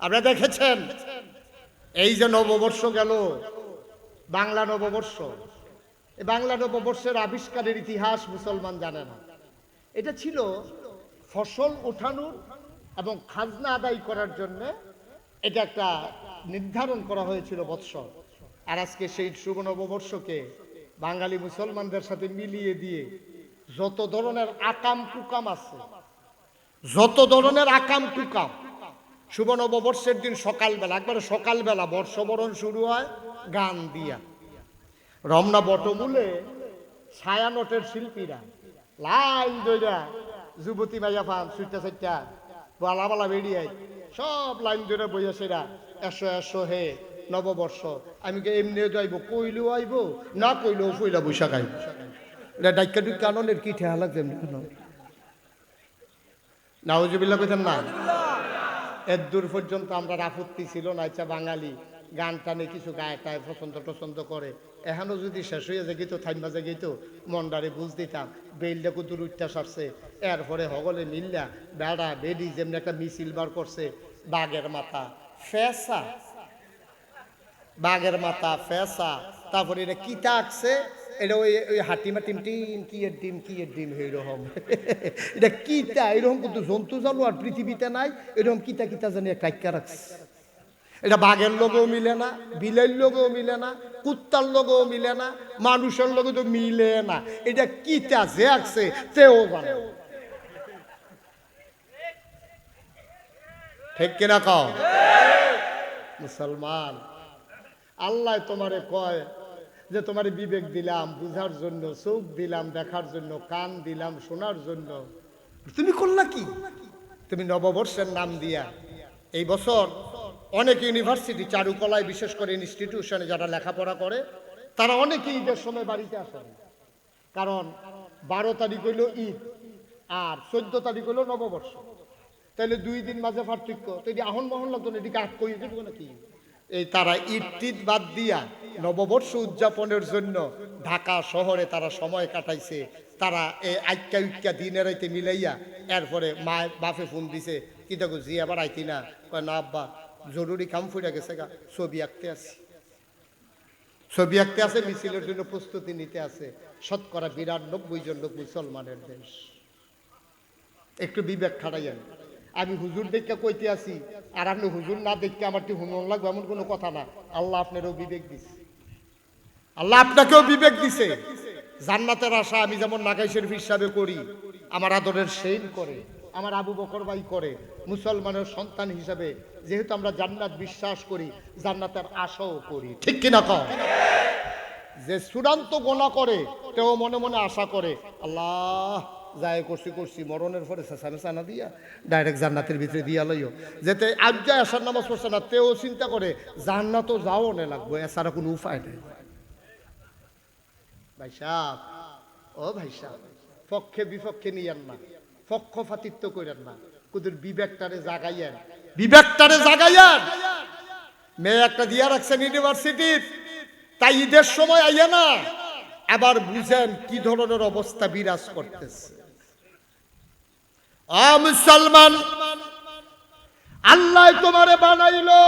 আপনারা দেখেছেন এই যে নববর্ষ গেল, বাংলা নববর্ষ, এই বাংলা নববর্ষের আবিষ্কারের ইতিহাস মুসলমান জানে না। এটা ছিল ফসল ওঠানোর এবং খাজনা আদায় করার জন্য এটা একটা নির্ধারণ করা হয়েছিল বৎসর। আর আজকে সেই শুভ নববর্ষকে বাঙালি মুসলমানদের সাথে মিলিয়ে দিয়ে যত ধরনের আকাম কুকাম আছে, যত ধরনের আকাম কুকাম, শুভ নববর্ষের দিন সকালবেলা, একবারে সকালবেলা বর্ষবরণ শুরু হয় গান দিয়া। রমনা বটমূলে ছায়ানটের শিল্পীরা লাইন ধইরা যুবতী মাইয়া ফান সুইটা সাইটা বালা বালা বেরিয়ে সব লাইন ধরে বইয়া সেরা এসো এসো হে নববর্ষ। আমি কে এমনি যাইব, কইলেও আইব না কইলেও পইলা বৈশাখ আইব। এটা ডাইকা ডুইকা আনন্দের কি ঠেয়া লাগছে নাউজুবিল্লাহ কইতেন না। এর দূর পর্যন্ত আমরা আপত্তি ছিল না। আচ্ছা বাঙালি গান টানে কিছু গায়ে টায় পছন্দ টছন্দ করে, এখনো যদি শেষ হয়ে যেত থাইমা যেত মন্ডারে বুঝ দিতাম বেলটা কুতুর উঠতে সারছে। এরপরে হগলে মিল্লা বেড়া বেডি যেমনি একটা মিছিল বার করছে, বাঘের মাথা ফেসা, বাঘের মাথা ফেসা, তারপরে এটা কিতা আঁকছে, এটা ওই ওই হাটিমা টিম টিম কি এর ডিম এইরকম এটা কিতা এরকম কিন্তু জন্তু জানো আর পৃথিবীতে নাই এরকম কিতা কিতা জানি কাইকা রাখছে। এটা বাঘের লোকেও মিলে না, বিলের লোকেও মিলে না, কুত্তার লোকেও মিলে না, মানুষের লোকে তো মিলে না। এটা কিতা যে আঁকছে তেও জানে, ঠিক কিনা কও মুসলমান? আল্লাহ তোমারে কয় যে তোমার বিবেক দিলাম বুঝার জন্য, চোখ দিলাম দেখার জন্য, কান দিলাম শোনার জন্য, তুমি করলা কি? তুমি নববর্ষের নাম দিয়া এই বছর অনেক ইউনিভার্সিটি চারুকলায় বিশেষ করে ইনস্টিটিউশনে যারা লেখাপড়া করে তারা অনেকে ঈদের সময় বাড়িতে আসেন। কারণ 12 তারিখ হইল ঈদ আর 14 তারিখ হইল নববর্ষ, তাহলে 2 দিন মাঝে পার্থক্য, তো এটি আহন মহন লাগতো না, এদিকে আট কই দেবো নাকি? এই তারা ঈদ টিদ বাদ দিয়া নববর্ষ উদযাপনের জন্য ঢাকা শহরে তারা সময় কাটাইছে। তারা এই আইক্কা উইক্কা দিনের রাইতে মিলাইয়া এরপরে মা বাপে ফোন দিছে, কি দেখো জি আবার আইতি না? কয় না আব্বা জরুরি কাম ফুটে গেছে গা, ছবি আঁকতে আসি, ছবি আঁকতে আছে, মিছিলের জন্য প্রস্তুতি নিতে আছে। শতকরা 92 জন লোক মুসলমানের দেশ। একটু বিবেক খাটাইয়েন। আমি হুজুর দেখে কইতে আসি আর আপনি হুজুর না দেখতে আমার কি হুমন লাগবে এমন কোনো কথা না। আল্লাহ আপনারও বিবেক দিছে, আল্লাহ আপনাকেও বিবেক দিছে। জান্নাতের আশা আমি যেমন নাগাই শরীফ হিসাবে করি, আমার আদরের সেইন করে, আমার আবু বকর ভাই করে, মুসলমানের সন্তান হিসাবে যেহেতু আমরা জান্নাত বিশ্বাস করি, জান্নাতের আশাও করি, ঠিক কিনা কও? যে চূড়ান্ত গোনা করে তেও মনে মনে আশা করে আল্লাহ যায় করছি মরণের পরে চেঁচা না দিয়া ডাইরেক্ট জান্নাতের ভিতরে দিয়া লইও। যেতে আজ্ঞা আসার নামাজ পড়ছে না তেও চিন্তা করে জান্নাতও যাও নে লাগবো, এছাড়া কোনো উপায় নেই। ভাই সাহেব, ও ভাই সাহেব, পক্ষে বিপক্ষে নিয়েন না, পক্ষপাতিত্ব করেন না, কুদের বিবেকটারে জাগাইয়েন, বিবেকটারে জাগাইয়েন। মেয়ে একটা দিয়া রাখছেন ইউনিভার্সিটির, তাই ঈদের সময় আইয়া না আবার বুঝেন কি ধরনের অবস্থা বিরাজ করতেছে। মুসলমান, আল্লাহ তোমারে বানাইলো,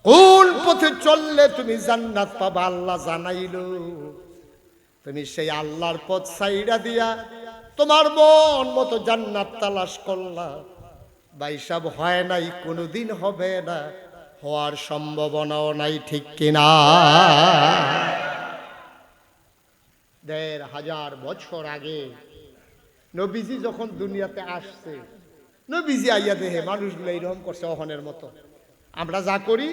কোন পথে চললে তুমি জান্নাত পাবা আল্লাহ জানাইলো। তুমি সেই আল্লাহর পথ সাইডা দিয়া তোমার মন মতো জান্নাত তালাশ করলা। বাইসাব হয় নাই, কোনোদিন হবে না, হওয়ার সম্ভাবনাও নাই, ঠিক কিনা? 1500 বছর আগে নবীজি যখন দুনিয়াতে আসছে, নবীজি আইয়া দেহে মানুষগুলো এইরকম করছে অহনের মতো। আমরা যা করি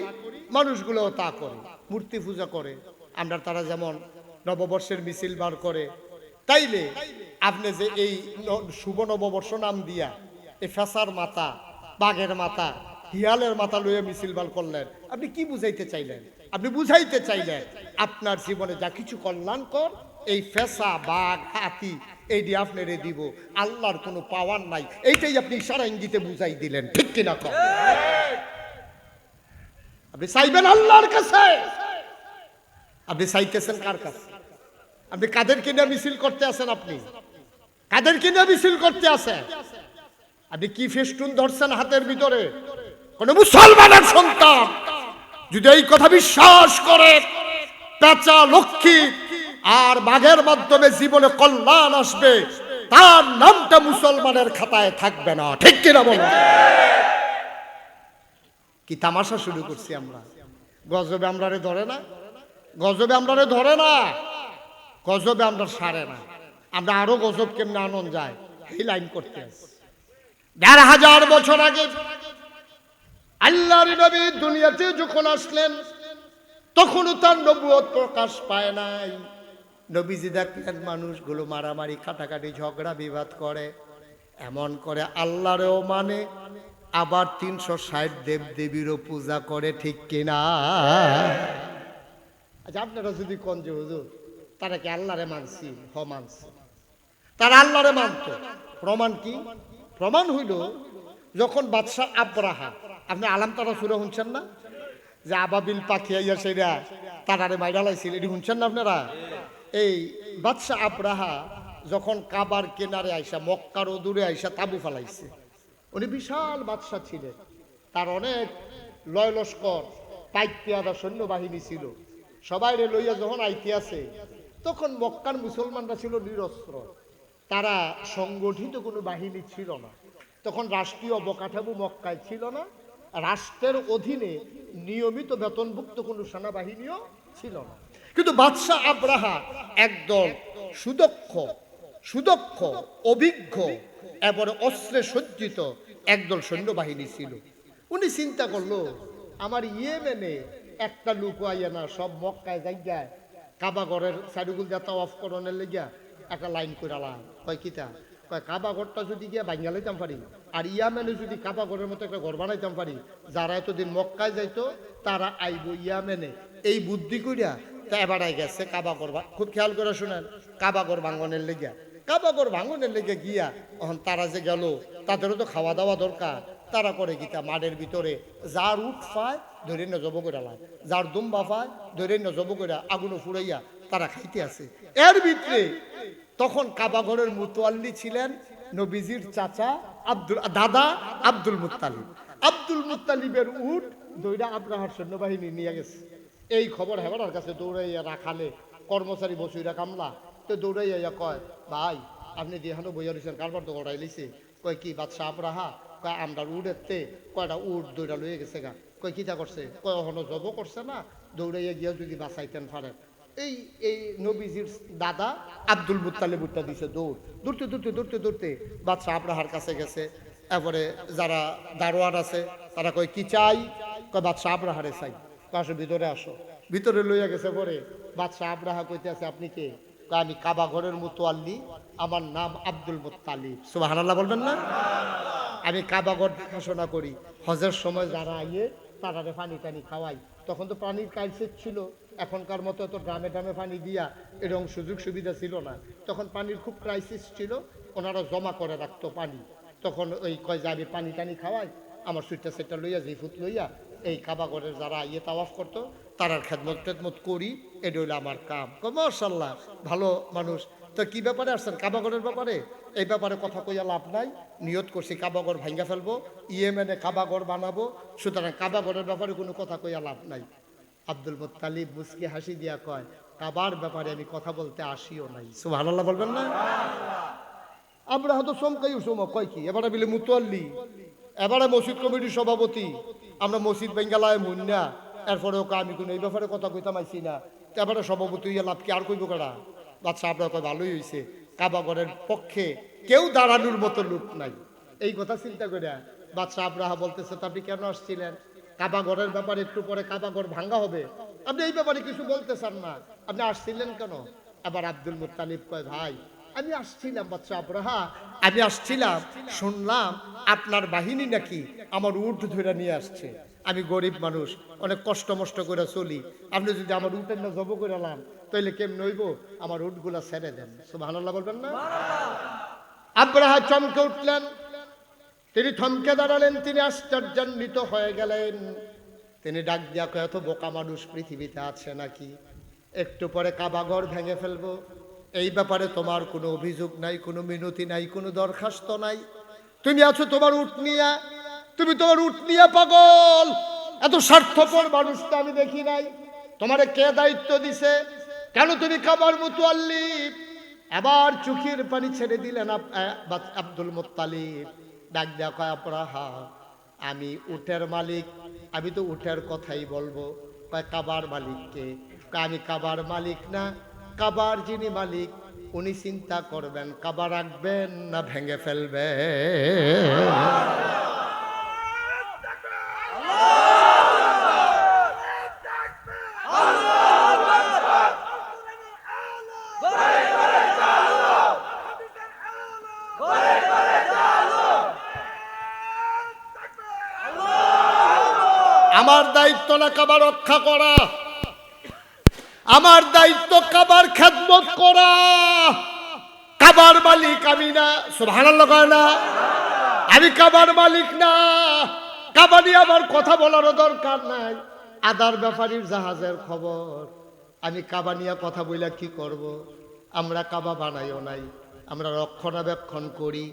মানুষগুলোও তা করে, মূর্তি পূজা করে। আমরা তারা যেমন নববর্ষের মিছিল বার করে, তাইলে আপনি যে এই শুভ নববর্ষ নাম দিয়া এই ফেসার মাথা, বাঘের মাথা, হিয়ালের মাথা লইয়া মিছিল বার করলেন, আপনি কি বুঝাইতে চাইলেন? আপনি বুঝাইতে চাইলেন আপনার জীবনে যা কিছু কল্যাণকর এই ফেসা বাঘ হাতি এই দিয়ে আপনারে দিব, আল্লাহর কোনো পাওয়ার নাই, এইটাই আপনি ইশারা ইঙ্গিতে বুঝাই দিলেন, ঠিক কিনা কর? আপনি চাইবেন আল্লাহর কাছে, আপনি চাইতেছেন কার কাছে? আপনি কাদেরকে নিয়ে মিছিল করতে আছেন? আপনি কাদেরকে নিয়ে মিছিল করতে আছেন? আপনি কি ফেস্টুন ধরছেন হাতের ভিতরে? কোন মুসলমানের সন্তান যদি এই কথা বিশ্বাস করে পেঁচা লক্ষ্মী আর বাঘের মাধ্যমে জীবনে কল্যাণ আসবে, তার নামটা মুসলমানের খাতায় থাকবে না। ঠিক কিনা বলো? কি তামাশা শুরু করছি আমরা? গজবে আমরারে ধরে না, গজবে আমরারে ধরে না, গজবে আমরা সারে না। আমরা আরো গজব কেমনে আনন্দ যায় এই লাইন করতে আছি। ১,৫০০ বছর আগে আল্লাহর নবী দুনিয়াতে যখন আসলেন তখনও তার নবুয়ত প্রকাশ পায় নাই। নবীজি দেখলেন মানুষগুলো মারামারি, কাটাকাটি, ঝগড়া বিবাদ করে, এমন করে আল্লাহরেও মানে, আবার ৩৬০ দেব দেবীরও পূজা করে। ঠিক কিনা? আচ্ছা, আপনারা যদি কোন যে হুজুর তারা কি আল্লাহরে মানছি? হ, মানছি। তারা আল্লাহরে মানত। প্রমাণ কি? প্রমাণ হইল যখন বাদশাহ আব্রাহা, আপনি আলাম তারা সুরে শুনছেন না যে আবাবিল পাখি আইয়া সেরা তারারে মাইরা লাইছিল, এটি শুনছেন না আপনারা? এই বাদশাহ আব্রাহা যখন কাবার কেনারে আইসা, মক্কার দূরে আইসা তাবু ফালাইছে, উনি বিশাল বাদশাহ ছিলেন, তার অনেক লয় লস্কর পাইক পেয়াদা সৈন্যবাহিনী ছিল। সবাই লইয়া যখন আইতে আছে তখন মক্কার মুসলমানরা ছিল নিরস্ত্র, তারা সংগঠিত কোনো বাহিনী ছিল না। তখন রাষ্ট্রীয় অবকাঠামো মক্কায় ছিল না, রাষ্ট্রের অধীনে নিয়মিত বেতনভুক্ত কোনো সেনাবাহিনীও ছিল না। কিন্তু বাদশাহ আব্রাহা একদল সুদক্ষ অভিজ্ঞ এবারে অস্ত্রে সজ্জিত একদল সৈন্যবাহিনী ছিল। উনি চিন্তা করলো, আমার ইয়েমেনে একটা লোক আইয়া না সব মক্কায় জায়গায় কাবাগরের সাইডুগুল যা তাওয়াফ করণের লেগিয়া একটা লাইন করে আলাম। কয় কিতা? কয় কাবাগরটা যদি গিয়া ভাঙিয়া লাইতাম পারি, আর ইয়ামেনে যদি কাবাগরের মতো একটা ঘর বানাইতাম পারি, যারা এতদিন মক্কায় যাইতো তারা আইব ইয়ামেনে। এই বুদ্ধি করিয়া তা এবারাই গেছে কাবাগর। খুব খেয়াল করে শুনেন, কাবাগর ভাঙনের লেগিয়া, কাবাগর ভাঙনের লেগে গিয়া এখন তারা যে গেল, তাদেরও তো খাওয়া দাওয়া দরকার। তারা করে গীতা মাঠের ভিতরে যার উঠ পায় ধরে নজব করে লাভ, যার দুম্বা পায় ধরে নজব করে আগুনও ফুরাইয়া তারা খাইতে আছে। এর ভিতরে তখন কাবাগরের মুতোয়াল্লি ছিলেন নবীজির চাচা দাদা আব্দুল মুত্তালিব। আব্দুল মুত্তালিবের উট দইরা আব্রাহার সৈন্যবাহিনী নিয়ে গেছে। এই খবর হেবারার কাছে দৌড়াইয়া রাখালে কর্মচারী বসুইরা কামলা তো দৌড়াইয়া কয়, ভাই আপনি দিহানো বইয়া রয়েছেন, কারবার তো গড়াই লিছে। কয় কি বাদশাহ আব্রাহা? কয় আমরা উড এতে কয়টা উট দৌড়া লইয়া গেছে গা। কয় কিতা করছে? কয় এখনো জব করছে না, দৌড়াইয়া গিয়া যদি বাঁচাইতেন পারেন। এই নবীজির দাদা আব্দুল মুত্তালিব উঠটা দিছে দৌড়, দৌড়তে বাদশাহ আব্রাহার কাছে গেছে। এরপরে যারা দারোয়ান আছে তারা কয় কি চাই? কয় বাদশাহ আব্রাহারে চাই। আসো ভিতরে আসো। ভিতরে লইয়া গেছে পরে বাদশাহ আব্রাহা কইতে আছে, আপনি কে? আমি কাবাগরের মুতোয়াল্লি, আমার নাম আব্দুল মুত্তালিব। সুবহানাল্লাহ বলবেন না? আমি কাবাগর দেখাশোনা করি, হজের সময় যারা আইয়ে তারারে পানি টানি খাওয়াই। তখন তো পানির ক্রাইসিস ছিল, এখনকার মতো তো ড্রামে ড্রামে পানি দিয়া এরকম সুযোগ সুবিধা ছিল না। তখন পানির খুব ক্রাইসিস ছিল, ওনারা জমা করে রাখতো পানি। তখন ওই কয় যে আমি পানি টানি খাওয়াই, আমার সুইটটা সেটটা লইয়া জিফুত লইয়া এই কাবাগরের যারা ইয়ে তাওয়াফ করতো তারার খেদমত করি, এটা হইলো আমার কাম। মাশাআল্লাহ, ভালো মানুষ। তো কি ব্যাপারে আসছেন? কাবাগরের ব্যাপারে। এই ব্যাপারে কথা কইয়া লাভ নাই, নিয়ত করছি কাবাগর ভাঙ্গা ফেলবো, ইয়েমেনে কাবাগর বানাবো, সুতরাং কাবাগরের ব্যাপারে কোনো কথা কইয়া লাভ নাই। আব্দুল মুত্তালিব মুস্কি হাসি দিয়া কয়, কাবার ব্যাপারে আমি কথা বলতে আসিও নাই। সুবহানাল্লাহ বলবেন না? আব্রাহা তো চমকাই উঠো, কয় কি এবারে বিলে মুতোয়াল্লি, এবারে মসজিদ কমিটির সভাপতি, আমরা মসজিদ বেঙ্গালায় মুন্না, এরপরে ওকে আমি কোনো এই ব্যাপারে কথা কইতাম আইছি না, এবারে সভাপতি হইয়া লাভ কি আর কইব কারা? বাদশাহ আব্রাহা কয় ভালোই হয়েছে, কাবাগরের পক্ষে কেউ দাঁড়ানোর মতো লোক নাই। এই কথা চিন্তা করে বাদশাহ আব্রাহা বলতেছে, তা আপনি কেন আসছিলেন? কাবাগরের ব্যাপারে একটু পরে কাবাগর ভাঙ্গা হবে, আপনি এই ব্যাপারে কিছু বলতে চান না, আপনি আসছিলেন কেন? আবার আব্দুল মুত্তালিব কয়, ভাই আমি আসছিলাম বাদশাহ আব্রাহা, আমি আসছিলাম, শুনলাম আপনার বাহিনী নাকি আমার উট ধরে নিয়ে আসছে। আমি গরিব মানুষ, অনেক কষ্ট মষ্ট করে চলি, আপনি যদি আমার উটের না জব করে আলাম তাইলে কেমন হইব? আমার উটগুলা ছেড়ে দেন। সুবহানাল্লাহ বলবেন না? আব্রাহা চমকে উঠলেন, তিনি থমকে দাঁড়ালেন, তিনি আশ্চর্যান্বিত হয়ে গেলেন। তিনি ডাক দিয়া কয়, এত বোকা মানুষ পৃথিবীতে আছে নাকি? একটু পরে কাবাঘর ভেঙে ফেলবো, এই ব্যাপারে তোমার কোনো অভিযোগ নাই, কোনো মিনতি নাই, কোনো দরখাস্ত নাই। তুমি আছো তোমার উট নিয়া, তুমি তোমার উট নিয়ে পাগল। এত স্বার্থপর মানুষ তো আমি দেখি নাই। তোমারে কে দায়িত্ব দিছে? কেন তুমি কাবার মুতাল্লিব? এবার চোখের পানি ছেড়ে দিলেন আব্দুল মুত্তালিব। ডাক দেয়া কয়, আব্রাহা, আমি উটের মালিক, আমি তো উটের কথাই বলবো। কয় কাবার মালিককে? আমি কাবার মালিক না, কাবার যিনি মালিক উনি চিন্তা করবেন কাবা রাখবেন না ভেঙে ফেলবেন। আমার দায়িত্ব না কাবা রক্ষা করা, আমার দায়িত্ব কাবার খেদমত করা। কাবার মালিক আমি না, সুবহানাল্লাহ কয় না? আমি কাবার মালিক না। কাবা নিয়ে আমার কথা বলারও দরকার নাই। আদার ব্যাপারীর জাহাজের খবর, আমি কাবা নিয়ে কথা বইলা কি করব? আমরা কাবা বানাইও নাই, আমরা রক্ষণাবেক্ষণ করি,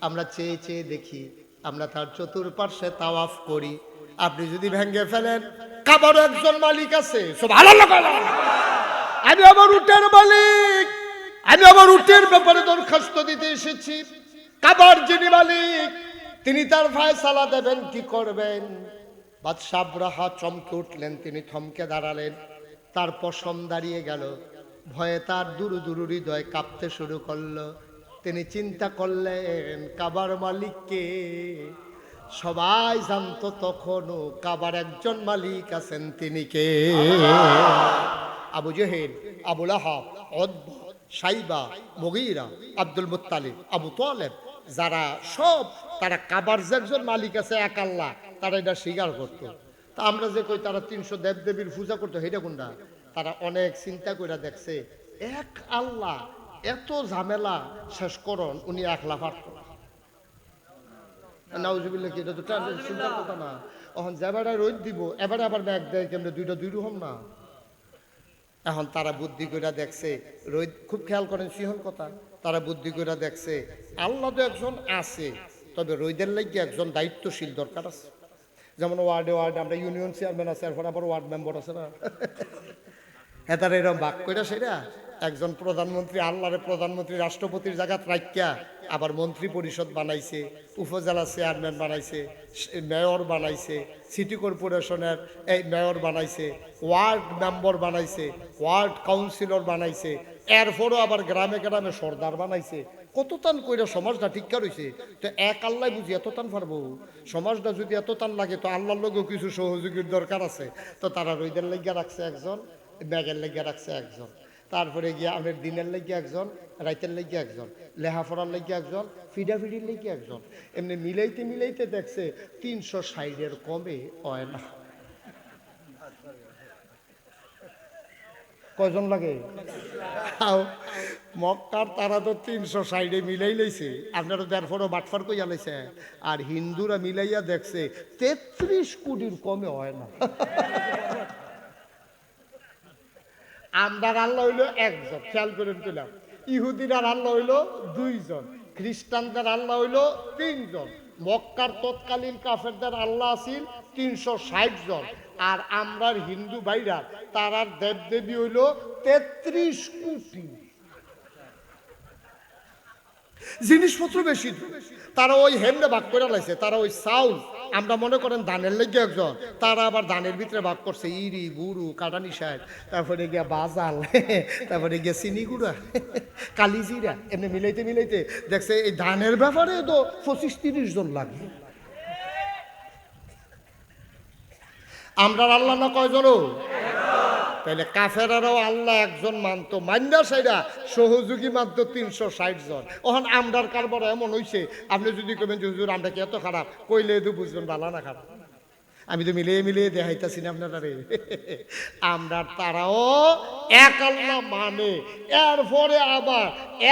আমরা চেয়ে চেয়ে দেখি, আমরা তার চতুর্পার্শ্বে তাওয়াফ করি। আপনি যদি ভেঙে ফেলেন, কাবারও একজন মালিক আছে, সুবহানাল্লাহ কয় না? আমি আমার উটের মালিক, আমি আমার উটের ব্যাপারে দরখাস্ত দিতে এসেছি। কাবার যিনি মালিক তিনি তার ফয়সালা দেবেন, কি করবেন। বাদশা আবরাহা চমকে উঠলেন, তিনি থমকে দাঁড়ালেন, তার পশম দাঁড়িয়ে গেল, ভয়ে তার দুরু দুরু হৃদয় কাঁপতে শুরু করলো। তিনি চিন্তা করলেন কাবার মালিককে। সবাই জানতো তখনও কাবার একজন মালিক আছেন, তিনি কে? Abu Jahl, Abu Lahab, Utba, Saiba, Mughira, Abdul Muttalib, Abu Talib, যারা সব তারা কাবার যে একজন মালিক আছে এক আল্লাহ, তারা এটা স্বীকার করত। তা আমরা যে কই তারা 300 দেবদেবীর পূজা করতো, সেটা কোনটা? তারা অনেক চিন্তা করে দেখছে এক আল্লাহ এত ঝামেলা শেষ করন উনি একলা পারত না। নাউজুবিল্লাহ, কি এটা তো চিন্তার কথা না। এখন যেবারে রোদ দিব এবারে আবার ব্যাগ দেয় কেমনে, দুইটা দুই রকম না। এখন তারা বুদ্ধি করে দেখছে, রোদ খুব খেয়াল করেন সিহন কথা, তারা বুদ্ধি করে দেখছে আল্লাহ তো একজন আছে, তবে রোদের লাগিয়ে একজন দায়িত্বশীল দরকার আছে। যেমন ওয়ার্ডে ওয়ার্ডে আমরা ইউনিয়ন চেয়ারম্যান আছে, এরপর আবার ওয়ার্ড মেম্বার আছে না, হ্যাঁ তারা এরকম ভাগ করে সেটা একজন প্রধানমন্ত্রী, আল্লাহরে প্রধানমন্ত্রী রাষ্ট্রপতির জায়গা রাখিয়া আবার মন্ত্রী পরিষদ বানাইছে, উপজেলা চেয়ারম্যান বানাইছে, মেয়র বানাইছে, সিটি কর্পোরেশনের এই মেয়র বানাইছে, ওয়ার্ড মেম্বার বানাইছে, ওয়ার্ড কাউন্সিলর বানাইছে, এরপরও আবার গ্রামে গ্রামে সর্দার বানাইছে। কত টান কইরা সমাজটা ঠিকঠাক হয়েছে। তো এক আল্লাহ বুঝি এত টান পারবো? সমাজটা যদি এত টান লাগে তো আল্লাহর লোকেও কিছু সহযোগীর দরকার আছে। তো তারা রোদের লাগিয়া রাখছে একজন, ব্যাগের লাগিয়া রাখছে একজন, তারপরে গিয়ে আমাদের দিনের লাগিয়ে একজন, রাইতের লাগিয়ে একজন, লেহাফড়ার লাগিয়ে একজন, ফিডাফিডির লাগিয়ে একজন। এমনি মিলাইতে মিলাইতে দেখছে 360-এর কমে হয় না। কয়জন লাগে? মক্কার তারা তো 360-এ মিলাই লাইছে, আপনারা তারপরও বাটফার কইয়া লাইছে। আর হিন্দুরা মিলাইয়া দেখছে 33 কোটির কমে হয় না। আমরার আল্লাহ হইল একজন, খেয়াল করেন পেলাম। ইহুদিরার আল্লাহ হইল 2 জন, খ্রিস্টানদের আল্লাহ হইল 3 জন, মক্কার তৎকালীন কাফেরদের আল্লাহ আছিল 360 জন। আর আমরার হিন্দু ভাইরা তারার দেবদেবী হইল 33 কোটি। জিনিসপত্র বেশি, তারা ওই হেমনে ভাগ করে লাইছে। তারা ওই চাউল, আমরা মনে করেন ধানের লেগে একজন, তারা আবার ধানের ভিতরে ভাগ করছে ইরি গুরু কাটানি সাহেব, তারপরে গিয়া বাজাল, তারপরে গিয়া চিনি গুঁড়া, কালিজিরা, এমনি মিলাইতে মিলাইতে দেখছে এই ধানের ব্যাপারে তো 25-30 জন লাগে। আমরা আল্লাহ না কয়জন? তাহলে কাফেরারাও আল্লাহ একজন মানত, মান্না সেরা সহযোগী মাত্র 360 জন। ওখান আমরার কারবার এমন হয়েছে, আপনি যদি কবেন যে হুজুর আমরা কি এত খারাপ, কইলে তো বুঝবেন ভালো না খারাপ। আমি তো মিলিয়ে মিলিয়ে দেখাইতেছি না আপনারা। আমরা তারাও এক আল্লাহ মানে, এরপরে আবার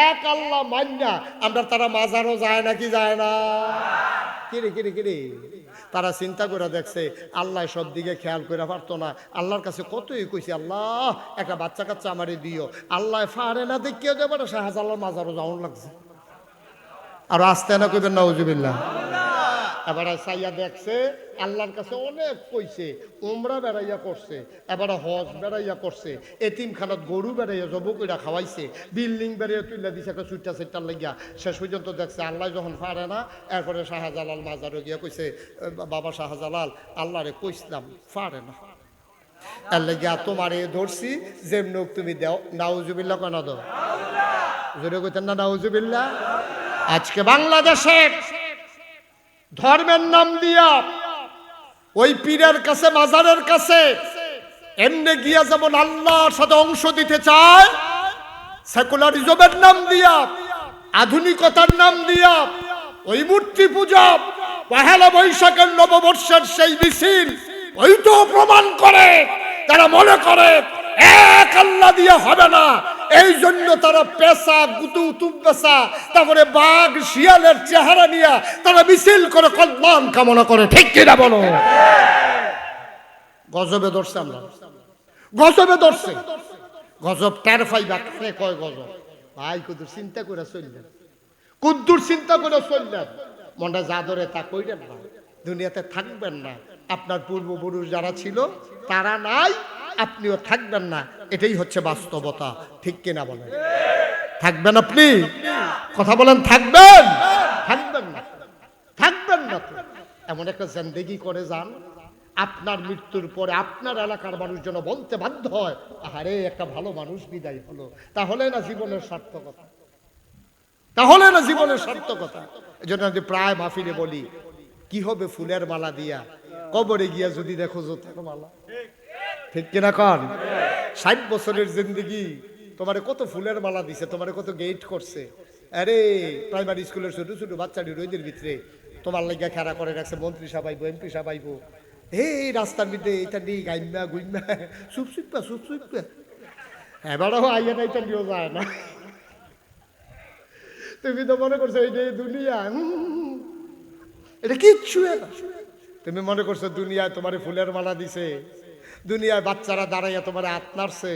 এক আল্লাহ মান্না আমরা তারা মাজারও যায় নাকি যায় না? কিরে কিরে কিরে তারা চিন্তা করে দেখছে আল্লাহ সব দিকে খেয়াল করে পারতো না। আল্লাহর কাছে কতই কইছে, আল্লাহ একটা বাচ্চা কাচ্চা আমারে দিও। আল্লাহ ফারে না দেখিয়ে দেবে না, শাহজালাল মাজারও যাওয়ার লাগছে। আর আসতে না কইবেন নাউজুবিল্লাহ। এবারে চাইয়া দেখছে আল্লাহর কাছে অনেক কইছে, উমরা বেড়াইয়া করছে, এবারে হজ বেড়াইয়া করছে, এতিমখানাত গরু বেড়াইয়া জব কইরা খাওয়াইছে, বিল্ডিং বেড়াইয়া তুইলা দিছে একটা চুইটা সেটার লাগিয়া। শেষ পর্যন্ত দেখছে আল্লাহ যখন পারে না, এরপরে শাহজালাল মাজারে গিয়া কইছে, বাবা শাহজালাল আল্লাহরে কইসলাম পারে না, এর লাগিয়া তোমারে ধরছি, যেমন তুমি দেও। নাউজুবিল্লাহ কেন দাও? জোরে কইতেন না নাউজুবিল্লাহ? আজকে বাংলাদেশে ধর্মের নাম দিয়া ওই পীরের কাছে, মাজারের কাছে এমনি গিয়া যেমন আল্লাহর সাথে অংশ দিতে চায়, সেকুলারিজমের নাম দিয়া, আধুনিকতার নাম দিয়া ওই মূর্তি পূজা, পহেলা বৈশাখের নববর্ষের সেই মিছিল, ওইটাও প্রমাণ করে তারা মনে করে এক আল্লাহ দিয়ে হবে না। এই জন্য তারা পেশা গুতু তুপেশা, তারপরে বাঘ শিয়ালের চেহারা নিয়ে তারা মিছিল করে কল্যাণ কামনা করে। ঠিক কিনা বলো? গজবে ধরছে, আমরা গজবে ধরছে। গজব টের পাইবা কারে কয় গজব? ভাই কুদুর চিন্তা করে চললেন, কুদ্দুর চিন্তা করে চললেন, মনটা যা ধরে তা কইলেন না, দুনিয়াতে থাকবেন না। আপনার পূর্বপুরুষ যারা ছিল তারা নাই, আপনিও থাকবেন না। এটাই হচ্ছে বাস্তবতা। ঠিক কিনা বলেন? থাকবেন আপনি? কথা বলেন, থাকবেন? থাকবেন না, থাকবেন না তো। এমন একটা জিন্দেগি করে যান, আপনার মৃত্যুর পরে আপনার এলাকার মানুষ যেন বলতে বাধ্য হয়, আরে একটা ভালো মানুষ বিদায় হলো। তাহলে না জীবনের সার্থকতা, তাহলে না জীবনের সার্থকতা। এই জন্য আমি প্রায় মাহফিলে বলি, কি হবে ফুলের মালা দিয়া, কবরে গিয়া যদি দেখো জোতের মালা। ঠিক কিনা কন? 60 বছরের জিন্দগি তোমারে কত ফুলের মালা দিছে, তোমারে কত গেট করছে। আরে প্রাইমারি স্কুলের ছোট ছোট বাচ্চাটি রোদের ভিতরে তোমার লাগিয়া খেলা করে রাখছে, মন্ত্রী সাহেব, এমপি সাহেব, এই রাস্তার মধ্যে এটা নিয়ে গাইমা গুইমা চুপ চুপা চুপ চুপা, এবারও আইয়া না, এটা নিয়েও যায় না। তুমি তো মনে করছো এই দুনিয়া, এটা কিচ্ছু না। তুমি মনে করছো দুনিয়ায় তোমার ফুলের মালা দিছে, দুনিয়ায় বাচ্চারা দাঁড়াইয়া তোমার হাত নাড়ছে।